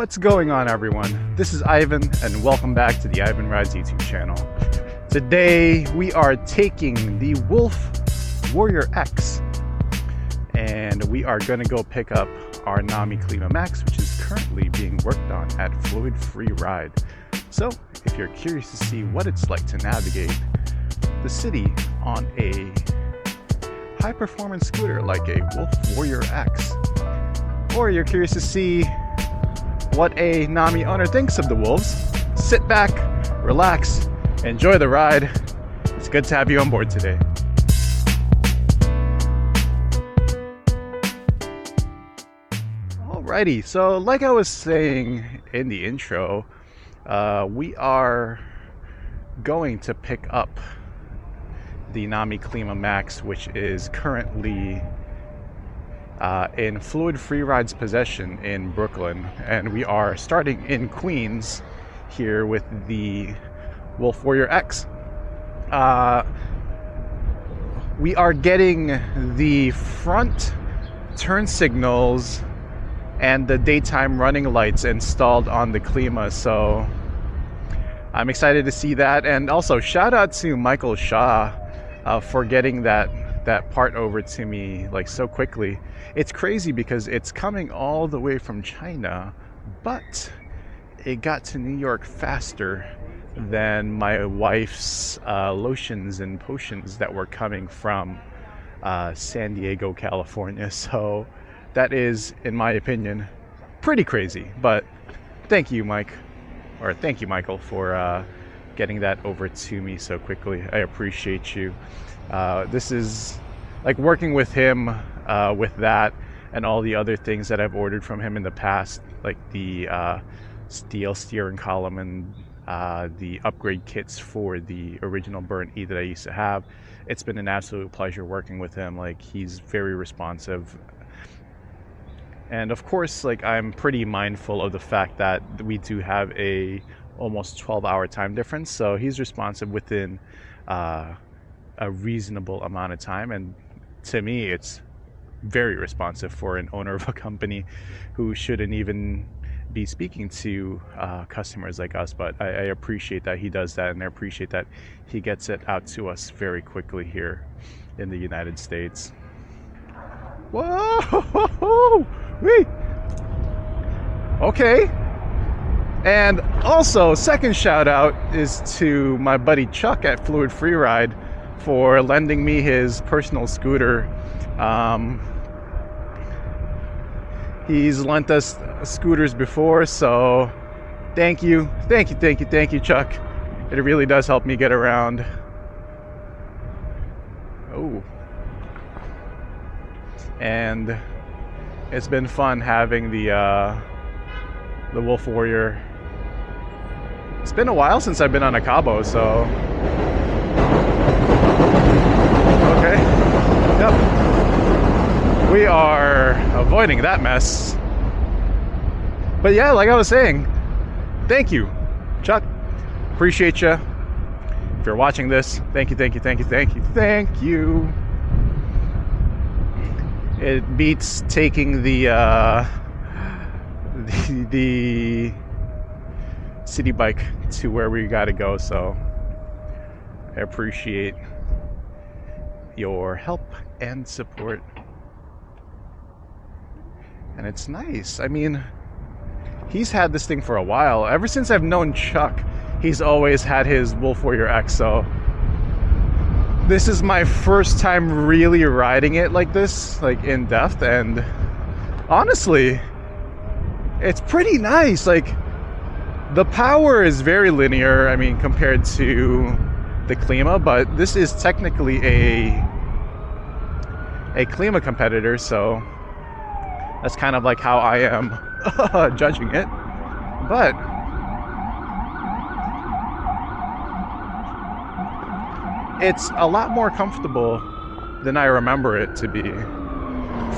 What's going on, everyone? This is Ivan and welcome back to the Ivan Rides YouTube channel. Today we are taking the Wolf Warrior X and we are going to go pick up our Nami Klima Max, which is currently being worked on at FluidFreeRide. So if you're curious to see what it's like to navigate the city on a high performance scooter like a Wolf Warrior X, or you're curious to see what a Nami owner thinks of the Wolves, sit back, relax, enjoy the ride. It's good to have you on board today. Alrighty, so like I was saying in the intro, we are going to pick up the Nami Klima Max, which is currently in FluidFreeride's possession in Brooklyn, and we are starting in Queens here with the Wolf Warrior X. We are getting the front turn signals and the daytime running lights installed on the Klima, so I'm excited to see that. And also shout out to Michael Shaw for getting that part over to me like so quickly. It's crazy because it's coming all the way from China, but it got to New York faster than my wife's lotions and potions that were coming from San Diego, California. So that is, in my opinion, pretty crazy. But thank you, Michael, for getting that over to me so quickly. I appreciate you. This is like working with him with that and all the other things that I've ordered from him in the past, like the steel steering column and the upgrade kits for the original Burn E that I used to have. It's been an absolute pleasure working with him. Like, he's very responsive. And of course, like, I'm pretty mindful of the fact that we do have a almost 12-hour time difference, so he's responsive within a reasonable amount of time, and to me it's very responsive for an owner of a company who shouldn't even be speaking to customers like us. But I appreciate that he does that, and I appreciate that he gets it out to us very quickly here in the United States. Whoa! Whee! Okay. And also, second shout out is to my buddy Chuck at FluidFreeRide for lending me his personal scooter. He's lent us scooters before, so thank you, Chuck. It really does help me get around. Oh, and it's been fun having the Wolf Warrior. It's been a while since I've been on a Cabo, so okay. Yep. We are avoiding that mess. But yeah, like I was saying, thank you, Chuck. Appreciate you. If you're watching this, thank you. It beats taking the city bike to where we gotta go, so I appreciate your help and support. And it's nice. I mean, he's had this thing for a while. Ever since I've known Chuck, he's always had his Wolf Warrior X, so this is my first time really riding it like this, like in depth, and honestly, it's pretty nice. Like, the power is very linear, I mean, compared to the Klima, but this is technically a Klima competitor, so that's kind of like how I am judging it. But it's a lot more comfortable than I remember it to be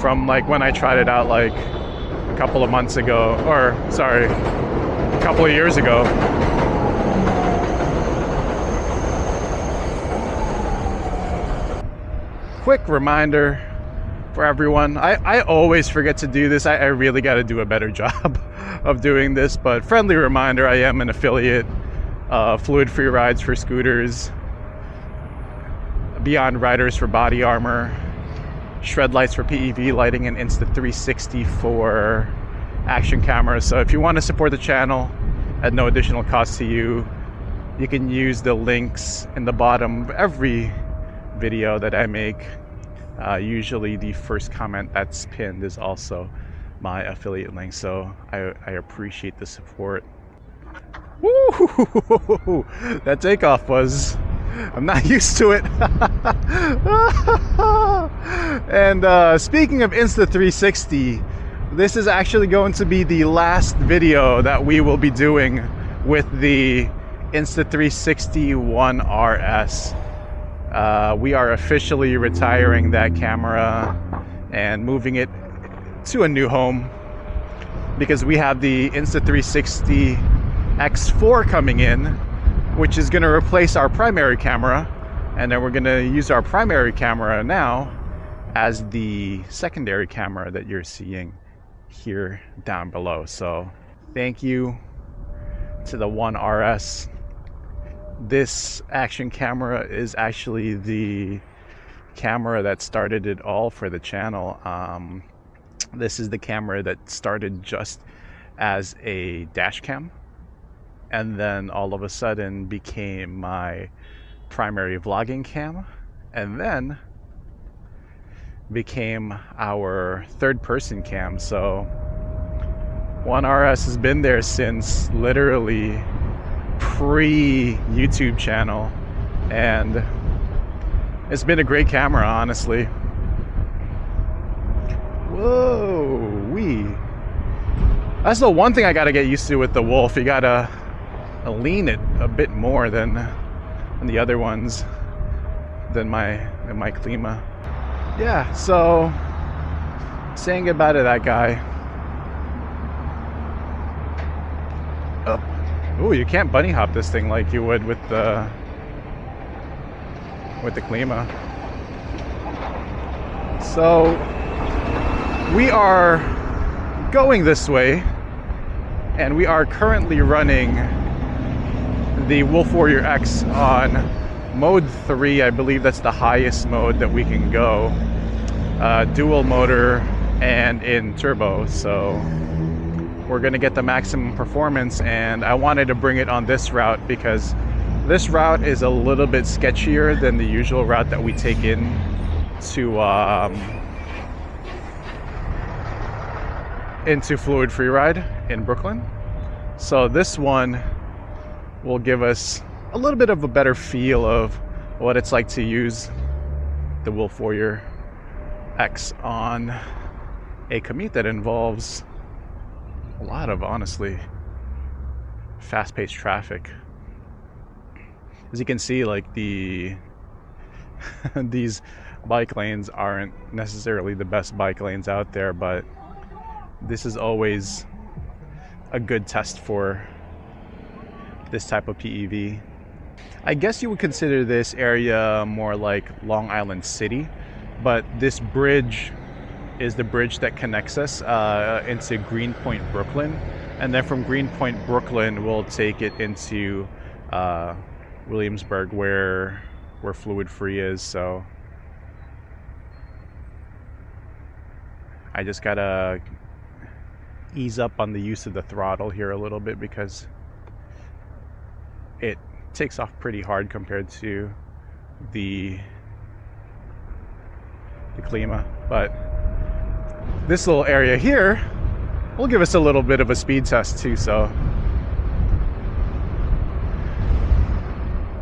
from like when I tried it out like a couple of months ago, or sorry, a couple of years ago. Quick reminder for everyone, I always forget to do this. I really got to do a better job of doing this, but friendly reminder, I am an affiliate of FluidFreeRides for scooters, Beyond Riders for body armor, Shredlights for PEV lighting, and Insta360 for action cameras. So if you want to support the channel at no additional cost to you, you can use the links in the bottom of every video that I make. Usually the first comment that's pinned is also my affiliate link, so I appreciate the support. Woo! That takeoff was, I'm not used to it. And speaking of Insta360, this is actually going to be the last video that we will be doing with the Insta360 One RS. We are officially retiring that camera and moving it to a new home because we have the Insta360 X4 coming in, which is going to replace our primary camera, and then we're going to use our primary camera now as the secondary camera that you're seeing here down below. So thank you to the One RS. This action camera is actually the camera that started it all for the channel. This is the camera that started just as a dash cam, and then all of a sudden became my primary vlogging cam, and then became our third person cam. So One RS has been there since literally pre-YouTube channel, and it's been a great camera, honestly. Whoa-wee. That's the one thing I gotta get used to with the Wolf. You gotta lean it a bit more than the other ones, than my Klima. Yeah, so saying goodbye to that guy. Oh, you can't bunny hop this thing like you would with the Klima. So we are going this way, and we are currently running the Wolf Warrior X on mode 3. I believe that's the highest mode that we can go, dual motor and in turbo. So we're gonna get the maximum performance, and I wanted to bring it on this route because this route is a little bit sketchier than the usual route that we take in to into FluidFreeRide in Brooklyn. So this one will give us a little bit of a better feel of what it's like to use the Wolf Warrior X on a commute that involves a lot of, honestly, fast-paced traffic. As you can see, like these bike lanes aren't necessarily the best bike lanes out there, but this is always a good test for this type of PEV. I guess you would consider this area more like Long Island City, but this bridge is the bridge that connects us into Greenpoint, Brooklyn, and then from Greenpoint, Brooklyn, we'll take it into Williamsburg, where Fluid Free is. So I just gotta ease up on the use of the throttle here a little bit because it takes off pretty hard compared to the Klima. But this little area here will give us a little bit of a speed test too. So,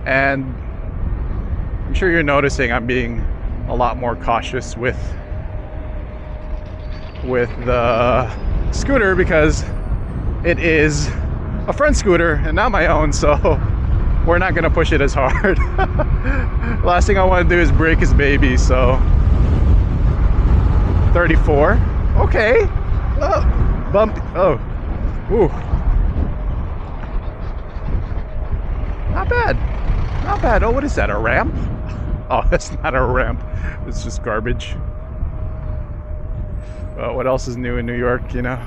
and I'm sure you're noticing I'm being a lot more cautious with the scooter because it is a friend scooter and not my own, so we're not gonna push it as hard. Last thing I want to do is break his baby. So 34. Okay. Oh, bump. Oh. Ooh. Not bad. Not bad. Oh, what is that? A ramp? Oh, that's not a ramp. It's just garbage. Well, what else is new in New York, you know?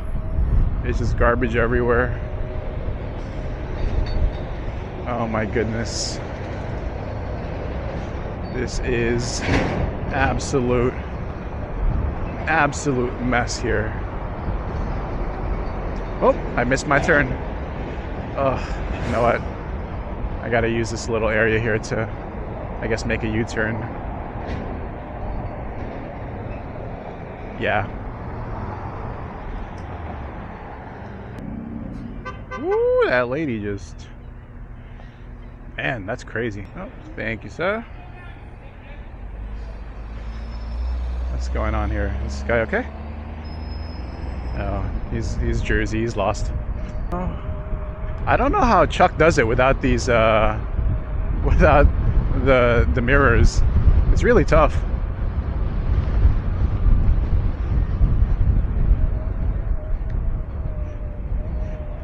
It's just garbage everywhere. Oh my goodness. This is absolute mess here. Oh, I missed my turn. Oh, you know what? I gotta use this little area here to, I guess, make a U-turn. Yeah. Woo, that lady just... Man, that's crazy. Oh, thank you, sir. What's going on here? Is this guy okay? Oh, he's Jersey. He's lost. Oh, I don't know how Chuck does it without these, without the mirrors. It's really tough.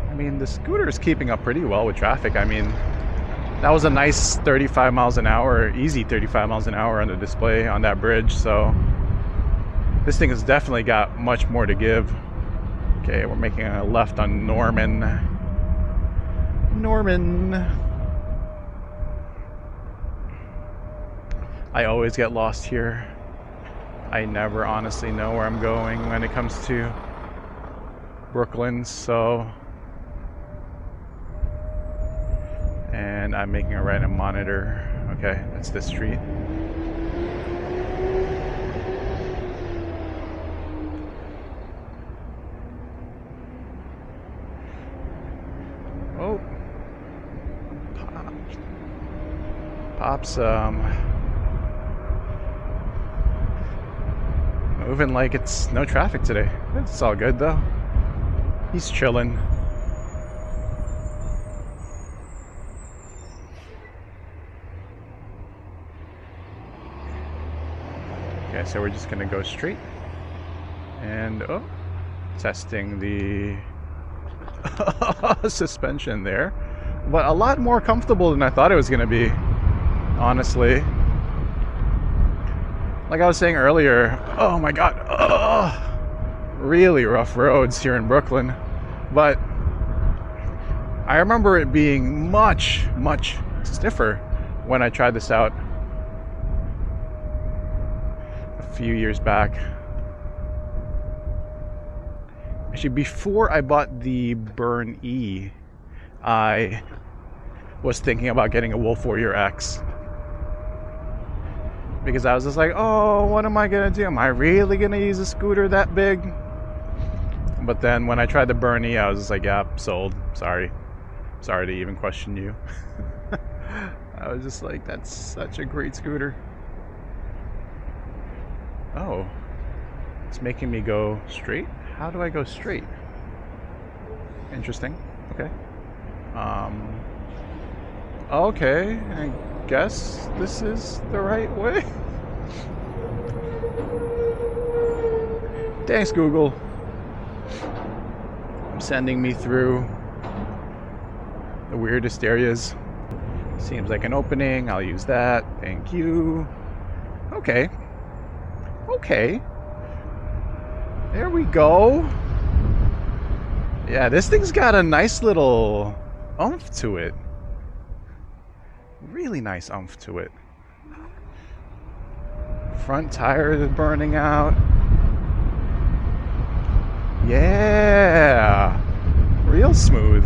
I mean, the scooter is keeping up pretty well with traffic. I mean, that was a nice 35 miles an hour, easy 35 miles an hour on the display on that bridge. So this thing has definitely got much more to give. Okay, we're making a left on Norman. I always get lost here. I never honestly know where I'm going when it comes to Brooklyn, so... And I'm making a right on Monitor. Okay, that's this street. Oh, Pop's moving like it's no traffic today. It's all good though. He's chilling. Okay, so we're just gonna go straight. And oh, testing the suspension there, but a lot more comfortable than I thought it was gonna be, honestly. Like I was saying earlier, oh my god, really rough roads here in Brooklyn, but I remember it being much stiffer when I tried this out a few years back. Actually, before I bought the Burn E, I was thinking about getting a Wolf Warrior X. Because I was just like, oh, what am I gonna do? Am I really gonna use a scooter that big? But then when I tried the Burn E, I was just like, yeah, sold. Sorry to even question you. I was just like, that's such a great scooter. Oh, it's making me go straight? How do I go straight? Interesting. Okay. Okay, I guess this is the right way. Thanks, Google. Sending me through the weirdest areas. Seems like an opening. I'll use that. Thank you. Okay. Okay. There we go. Yeah, this thing's got a nice little oomph to it. Really nice oomph to it. Front tire is burning out. Yeah. Real smooth.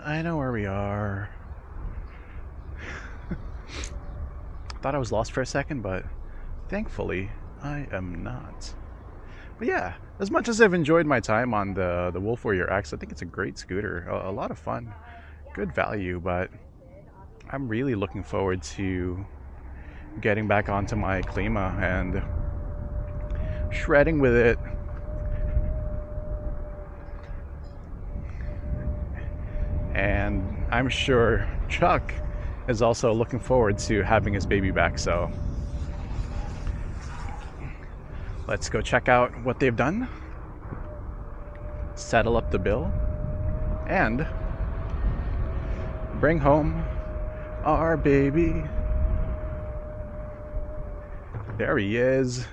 I know where we are. Thought I was lost for a second, but thankfully I am not. But yeah, as much as I've enjoyed my time on the Wolf Warrior X, I think it's a great scooter. A lot of fun. Good value, but I'm really looking forward to getting back onto my Klima and shredding with it. And I'm sure Chuck is also looking forward to having his baby back, so let's go check out what they've done, settle up the bill, and bring home our baby. There he is.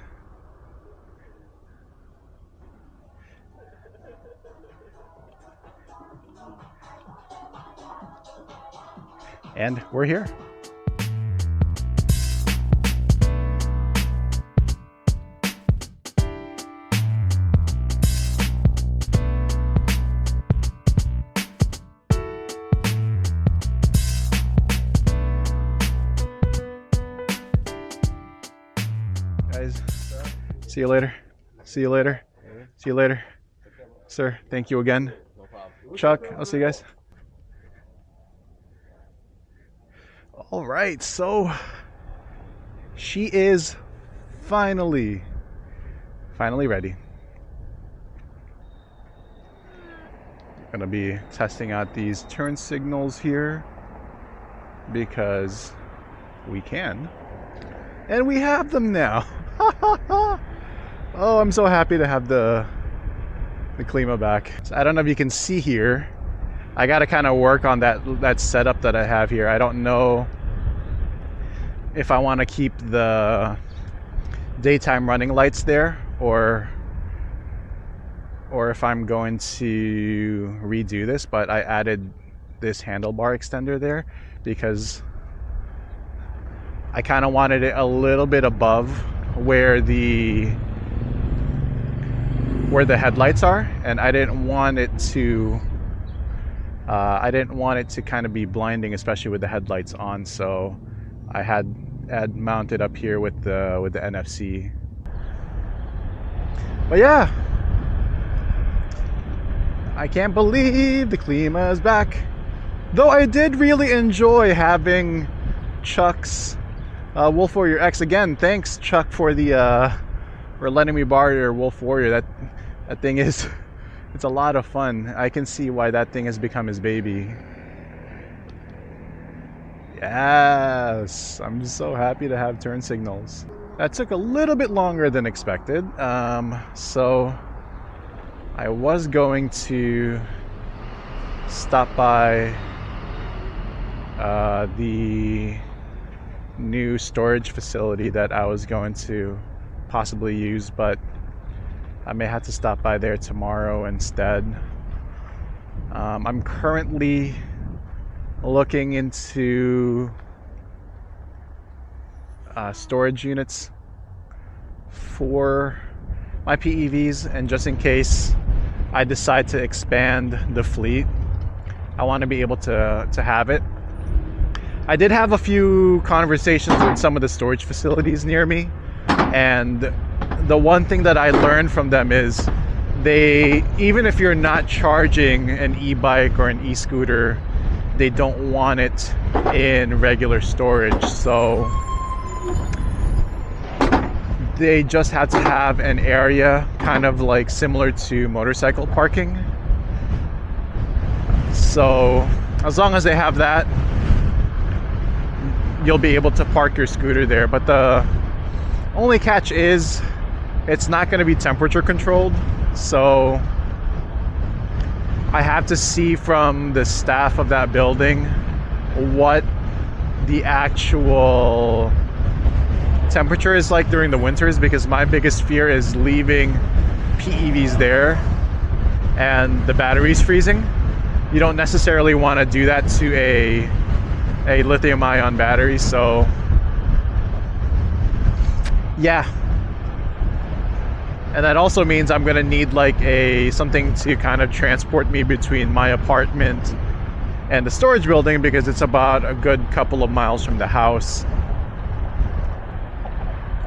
And we're here. Guys, see you later. See you later. See you later. Sir, thank you again. No problem. Chuck, I'll see you guys. All right, so she is finally ready. Gonna be testing out these turn signals here because we can, and we have them now. Oh, I'm so happy to have the Klima back. So I don't know if you can see here. I got to kind of work on that setup that I have here. I don't know if I want to keep the daytime running lights there or if I'm going to redo this, but I added this handlebar extender there because I kind of wanted it a little bit above where the headlights are, and I didn't want it to kind of be blinding, especially with the headlights on. So I had mounted up here with the NFC. But yeah, I can't believe the Klima is back. Though I did really enjoy having Chuck's Wolf Warrior X again. Thanks, Chuck, for letting me borrow your Wolf Warrior. That thing is, it's a lot of fun. I can see why that thing has become his baby. Yes, I'm so happy to have turn signals. That took a little bit longer than expected. So I was going to stop by the new storage facility that I was going to possibly use, but I may have to stop by there tomorrow instead. I'm currently looking into storage units for my PEVs, and just in case I decide to expand the fleet, I want to be able to have it. I did have a few conversations with some of the storage facilities near me, and the one thing that I learned from them is even if you're not charging an e-bike or an e-scooter, they don't want it in regular storage. So they just have to have an area kind of like similar to motorcycle parking. So as long as they have that, you'll be able to park your scooter there. But the only catch is it's not going to be temperature controlled. So I have to see from the staff of that building what the actual temperature is like during the winters, because my biggest fear is leaving PEVs there and the battery's freezing. You don't necessarily want to do that to a lithium ion battery. So yeah, and that also means I'm gonna need like something to kind of transport me between my apartment and the storage building, because it's about a good couple of miles from the house.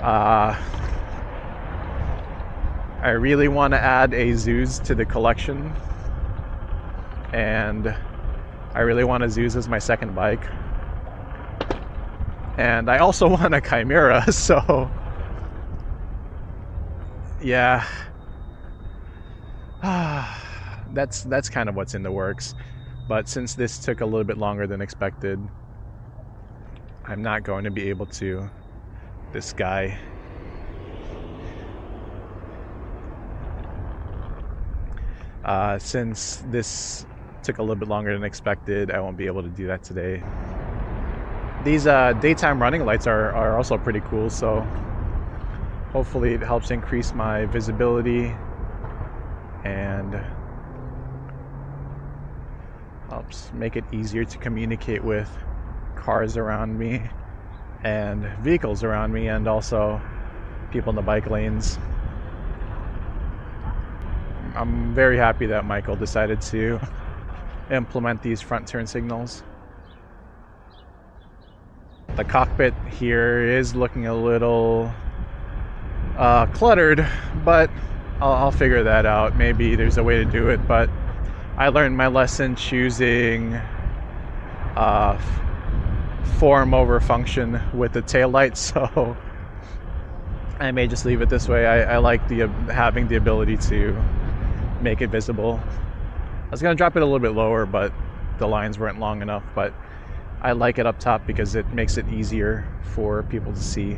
I really want to add a Zeus to the collection, and I really want a Zeus as my second bike, and I also want a Chimera. So yeah, that's kind of what's in the works. But since this took a little bit longer than expected, I'm not going to be able to. This guy, since this took a little bit longer than expected, I won't be able to do that today. These daytime running lights are also pretty cool. So Hopefully it helps increase my visibility and helps make it easier to communicate with cars around me and vehicles around me, and also people in the bike lanes. I'm very happy that Michael decided to implement these front turn signals. The cockpit here is looking a little cluttered, but I'll figure that out. Maybe there's a way to do it, but I learned my lesson choosing form over function with the taillight, so I may just leave it this way. I like having the ability to make it visible. I was gonna drop it a little bit lower, but the lines weren't long enough, but I like it up top because it makes it easier for people to see.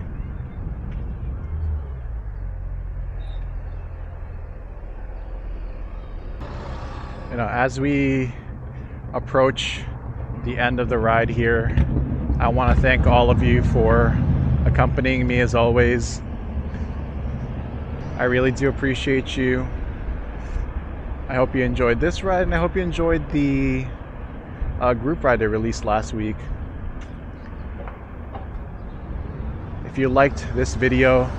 You know, as we approach the end of the ride here, I want to thank all of you for accompanying me as always. I really do appreciate you. I hope you enjoyed this ride, and I hope you enjoyed the group ride I released last week. If you liked this video,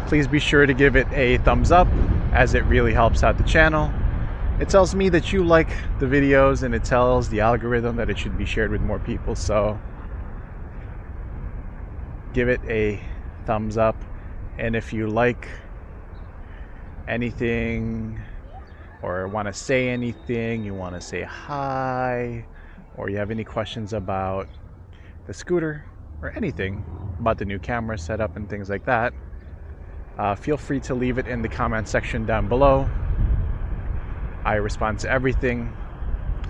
please be sure to give it a thumbs up, as it really helps out the channel. It tells me that you like the videos, and it tells the algorithm that it should be shared with more people, so give it a thumbs up. And if you like anything, or want to say anything, you want to say hi, or you have any questions about the scooter or anything about the new camera setup and things like that, feel free to leave it in the comment section down below. I respond to everything.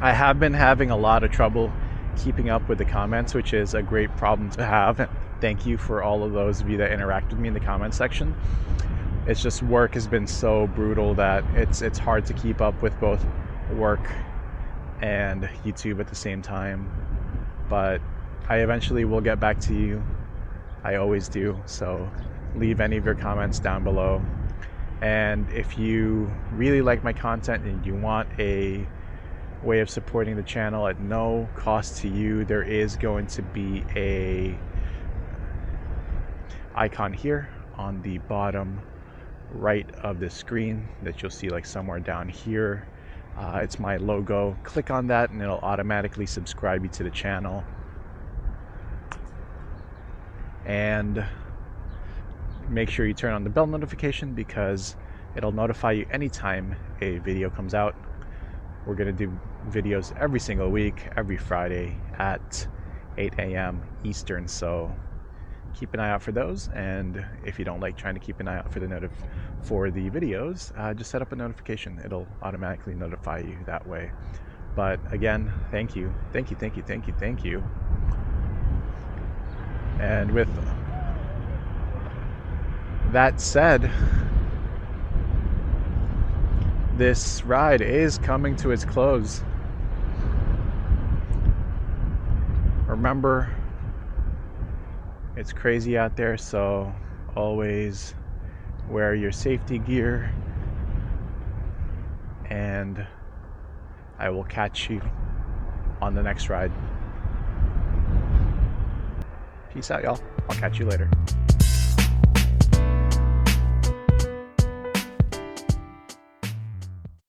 I have been having a lot of trouble keeping up with the comments, which is a great problem to have. And thank you for all of those of you that interact with me in the comment section. It's just work has been so brutal that it's hard to keep up with both work and YouTube at the same time. But I eventually will get back to you. I always do. So leave any of your comments down below. And if you really like my content and you want a way of supporting the channel at no cost to you, there is going to be a icon here on the bottom right of the screen that you'll see like somewhere down here. It's my logo. Click on that and it'll automatically subscribe you to the channel. And make sure you turn on the bell notification, because it'll notify you anytime a video comes out. We're going to do videos every single week, every Friday at 8 a.m. Eastern, so keep an eye out for those. And if you don't like trying to keep an eye out for the videos, just set up a notification. It'll automatically notify you that way. But again, thank you. And with that said, this ride is coming to its close. Remember, it's crazy out there, so always wear your safety gear, and I will catch you on the next ride. Peace out, y'all. I'll catch you later.